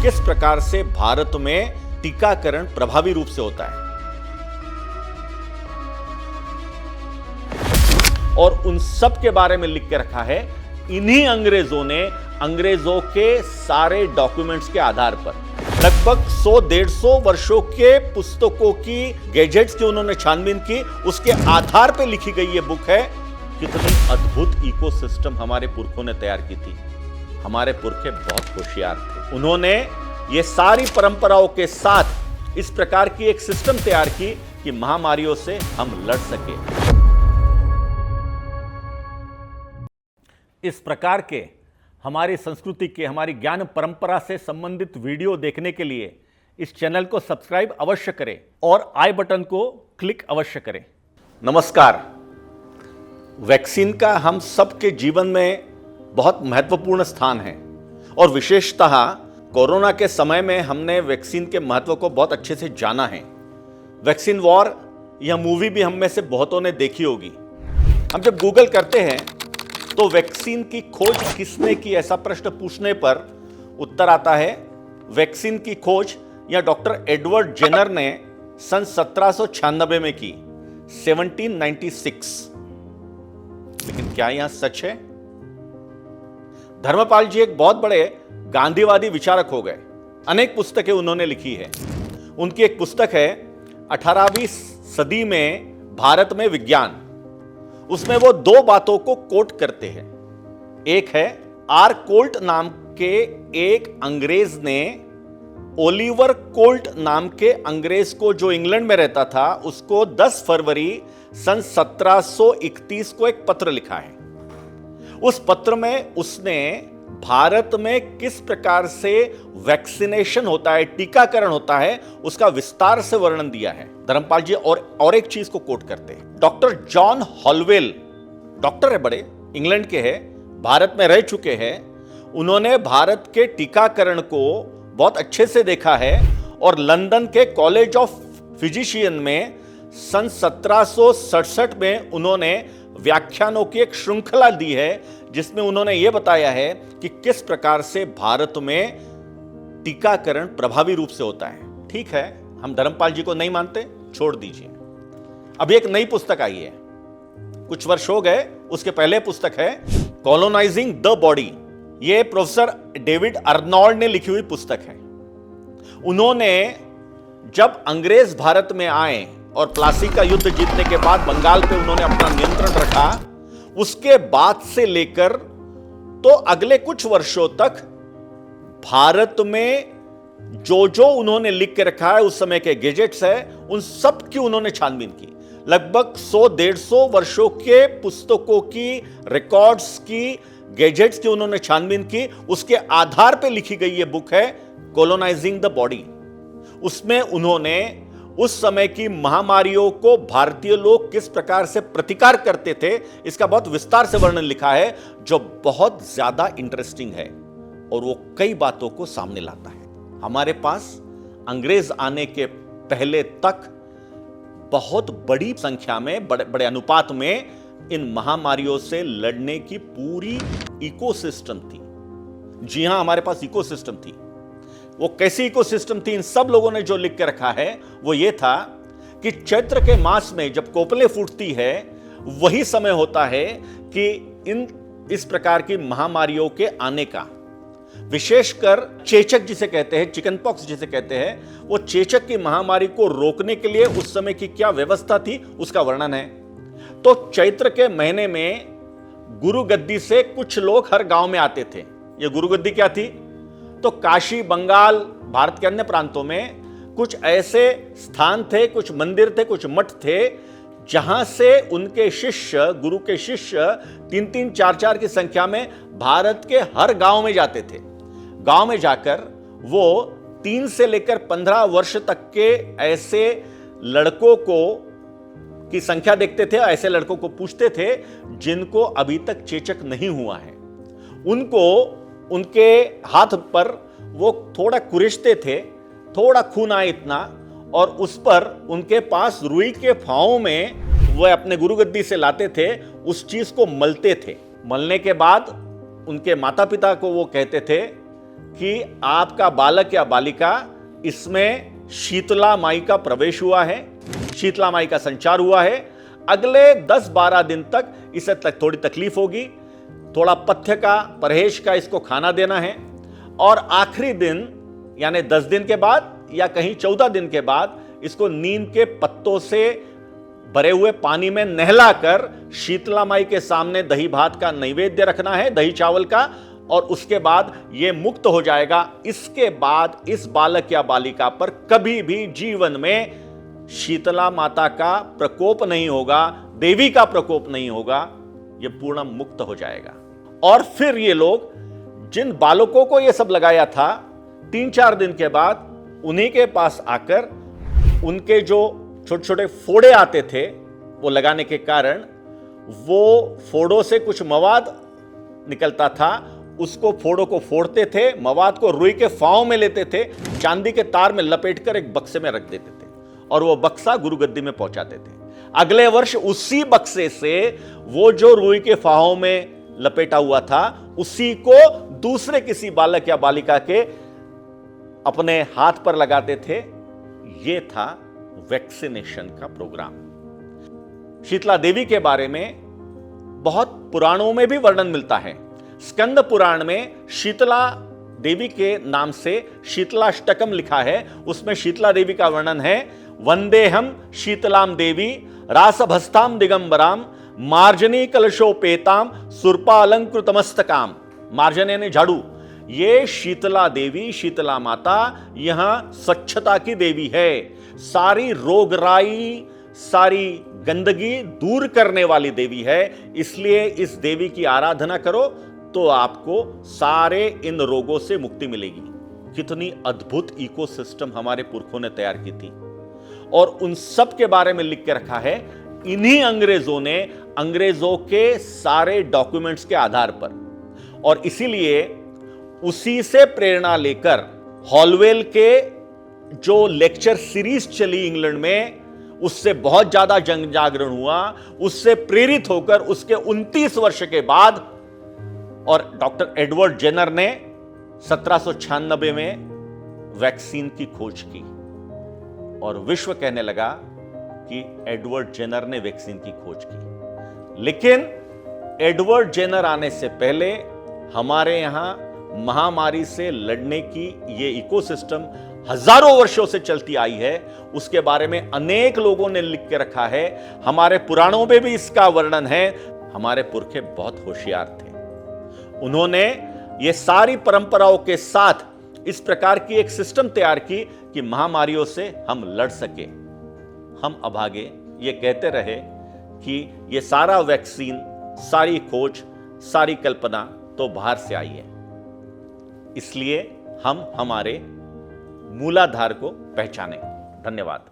किस प्रकार से भारत में टीकाकरण प्रभावी रूप से होता है और उन सब के बारे में लिख के रखा है इन्हीं अंग्रेजों ने, अंग्रेजों के सारे डॉक्यूमेंट्स के आधार पर लगभग 100-150 वर्षों के पुस्तकों की, गैजेट्स की उन्होंने छानबीन की, उसके आधार पर लिखी गई ये बुक है। कितनी अद्भुत इकोसिस्टम हमारे पुरखों ने तैयार की थी। हमारे पुरखे बहुत होशियार थे। उन्होंने ये सारी परंपराओं के साथ इस प्रकार की एक सिस्टम तैयार की कि महामारियों से हम लड़ सके। इस प्रकार के हमारी संस्कृति के, हमारी ज्ञान परंपरा से संबंधित वीडियो देखने के लिए इस चैनल को सब्सक्राइब अवश्य करें और आई बटन को क्लिक अवश्य करें। नमस्कार। वैक्सीन का हम सबके जीवन में बहुत महत्वपूर्ण स्थान है और विशेषतः कोरोना के समय में हमने वैक्सीन के महत्व को बहुत अच्छे से जाना है। वैक्सीन वॉर यह मूवी भी हम में से बहुतों ने देखी होगी। हम जब गूगल करते हैं तो वैक्सीन की खोज किसने की, ऐसा प्रश्न पूछने पर उत्तर आता है वैक्सीन की खोज या डॉक्टर एडवर्ड जेनर ने सन 1796 में की, 1796। लेकिन क्या यह सच है? धर्मपाल जी एक बहुत बड़े गांधीवादी विचारक हो गए। अनेक पुस्तकें उन्होंने लिखी है। उनकी एक पुस्तक है 18वीं सदी में भारत में विज्ञान। उसमें वो दो बातों को कोट करते हैं। एक है आर कोल्ट नाम के एक अंग्रेज ने ओलिवर कोल्ट नाम के अंग्रेज को, जो इंग्लैंड में रहता था, उसको 10 फरवरी सन 1731 को एक पत्र लिखा है। उस पत्र में उसने भारत में किस प्रकार से वैक्सीनेशन होता है, टीकाकरण होता है, उसका विस्तार से वर्णन दिया है। धर्मपाल जी और एक चीज को कोट करते हैं। डॉक्टर जॉन हॉलवेल, डॉक्टर है, बड़े इंग्लैंड के हैं, भारत में रह चुके हैं। उन्होंने भारत के टीकाकरण को बहुत अच्छे से देखा है और लंदन के कॉलेज ऑफ फिजिशियन में सन 1767 में उन्होंने व्याख्यानों की एक श्रृंखला दी है जिसमें उन्होंने यह बताया है कि किस प्रकार से भारत में टीकाकरण प्रभावी रूप से होता है। ठीक है, हम धर्मपाल जी को नहीं मानते, छोड़ दीजिए। अभी एक नई पुस्तक आई है, कुछ वर्ष हो गए। उसके पहले पुस्तक है कॉलोनाइजिंग द बॉडी। यह प्रोफेसर डेविड अर्नोल्ड ने लिखी हुई पुस्तक है। उन्होंने जब अंग्रेज भारत में आए और प्लासी का युद्ध जीतने के बाद बंगाल पे उन्होंने अपना नियंत्रण रखा, उसके बाद से लेकर तो अगले कुछ वर्षों तक भारत में जो उन्होंने लिख के रखा है, उस समय के गैजेट्स है, उन सब की उन्होंने छानबीन की। लगभग 100-150 वर्षों के पुस्तकों की, रिकॉर्ड्स की, गैजेट्स की उन्होंने छानबीन की। उसके आधार पर लिखी गई यह बुक है कॉलोनाइजिंग द बॉडी। उसमें उन्होंने उस समय की महामारियों को भारतीय लोग किस प्रकार से प्रतिकार करते थे, इसका बहुत विस्तार से वर्णन लिखा है, जो बहुत ज्यादा इंटरेस्टिंग है और वो कई बातों को सामने लाता है। हमारे पास अंग्रेज आने के पहले तक बहुत बड़ी संख्या में, बड़े अनुपात में इन महामारियों से लड़ने की पूरी इकोसिस्टम थी। जी हां, हमारे पास इकोसिस्टम थी। वो कैसी इकोसिस्टम थी, इन सब लोगों ने जो लिख के रखा है वो ये था कि चैत्र के मास में जब कोपले फूटती है, वही समय होता है कि इस प्रकार की महामारियों के आने का, विशेषकर चेचक जिसे कहते हैं, चिकन पॉक्स जिसे कहते हैं, वो चेचक की महामारी को रोकने के लिए उस समय की क्या व्यवस्था थी, उसका वर्णन है। तो चैत्र के महीने में गुरु गद्दी से कुछ लोग हर गांव में आते थे। ये गुरु गद्दी क्या थी? तो काशी, बंगाल, भारत के अन्य प्रांतों में कुछ ऐसे स्थान थे, कुछ मंदिर थे, कुछ मठ थे, जहां से उनके शिष्य, गुरु के शिष्य 3-3, 4-4 की संख्या में भारत के हर गांव में जाते थे। गांव में जाकर वो 3 से लेकर 15 वर्ष तक के ऐसे लड़कों को की संख्या देखते थे, ऐसे लड़कों को पूछते थे जिनको अभी तक चेचक नहीं हुआ है। उनको उनके हाथ पर वो थोड़ा कुरेशते थे, थोड़ा खून आए इतना, और उस पर उनके पास रुई के फावों में वह अपने गुरुगद्दी से लाते थे, उस चीज को मलते थे। मलने के बाद उनके माता पिता को वो कहते थे कि आपका बालक या बालिका इसमें शीतला माई का प्रवेश हुआ है, शीतला माई का संचार हुआ है। अगले 10-12 दिन तक इसे थोड़ी तकलीफ होगी, थोड़ा पथ्य का, परहेज का इसको खाना देना है, और आखिरी दिन यानी 10 दिन के बाद या कहीं 14 दिन के बाद इसको नीम के पत्तों से भरे हुए पानी में नहलाकर शीतला माई के सामने दही भात का नैवेद्य रखना है, दही चावल का, और उसके बाद यह मुक्त हो जाएगा। इसके बाद इस बालक या बालिका पर कभी भी जीवन में शीतला माता का प्रकोप नहीं होगा, देवी का प्रकोप नहीं होगा, यह पूर्ण मुक्त हो जाएगा। और फिर ये लोग जिन बालकों को यह सब लगाया था, 3-4 दिन के बाद उन्हीं के पास आकर उनके जो छोटे छोटे फोड़े आते थे, वो लगाने के कारण वो फोड़ों से कुछ मवाद निकलता था, उसको फोड़ों को फोड़ते थे, मवाद को रुई के फांव में लेते थे, चांदी के तार में लपेटकर एक बक्से में रख देते थे और वो बक्सा गुरु गद्दी में पहुंचाते थे। अगले वर्ष उसी बक्से से वो जो रुई के फांव में लपेटा हुआ था, उसी को दूसरे किसी बालक या बालिका के अपने हाथ पर लगाते थे। यह था वैक्सीनेशन का प्रोग्राम। शीतला देवी के बारे में बहुत पुराणों में भी वर्णन मिलता है। स्कंद पुराण में शीतला देवी के नाम से शीतलाष्टकम लिखा है, उसमें शीतला देवी का वर्णन है। वंदेहम शीतलाम देवी रासभस्ताम दिगंबराम मार्जनी कलशोपेताम सुरपालंकृतमस्तकाम। मार्जन यानी झाड़ू। ये शीतला देवी, शीतला माता यहां स्वच्छता की देवी है। सारी रोगराई, सारी गंदगी दूर करने वाली देवी है। इसलिए इस देवी की आराधना करो तो आपको सारे इन रोगों से मुक्ति मिलेगी। कितनी अद्भुत इकोसिस्टम हमारे पुरखों ने तैयार की थी, और उन सब के बारे में लिख के रखा है इन्हीं अंग्रेजों ने, अंग्रेजों के सारे डॉक्यूमेंट्स के आधार पर। और इसीलिए उसी से प्रेरणा लेकर हॉलवेल के जो लेक्चर सीरीज चली इंग्लैंड में, उससे बहुत ज्यादा जन जागरण हुआ। उससे प्रेरित होकर उसके 29 वर्ष के बाद और डॉक्टर एडवर्ड जेनर ने 1796 में वैक्सीन की खोज की, और विश्व कहने लगा कि एडवर्ड जेनर ने वैक्सीन की खोज की। लेकिन एडवर्ड जेनर आने से पहले हमारे यहां महामारी से लड़ने की ये इकोसिस्टम हजारों वर्षों से चलती आई है। उसके बारे में अनेक लोगों ने लिख के रखा है, हमारे पुराणों में भी इसका वर्णन है। हमारे पुरखे बहुत होशियार थे, उन्होंने ये सारी परंपराओं के साथ इस प्रकार की एक सिस्टम तैयार की कि महामारियों से हम लड़ सके। हम अभागे ये कहते रहे कि ये सारा वैक्सीन, सारी खोज, सारी कल्पना तो बाहर से आई है। इसलिए हम हमारे मूलाधार को पहचानें। धन्यवाद।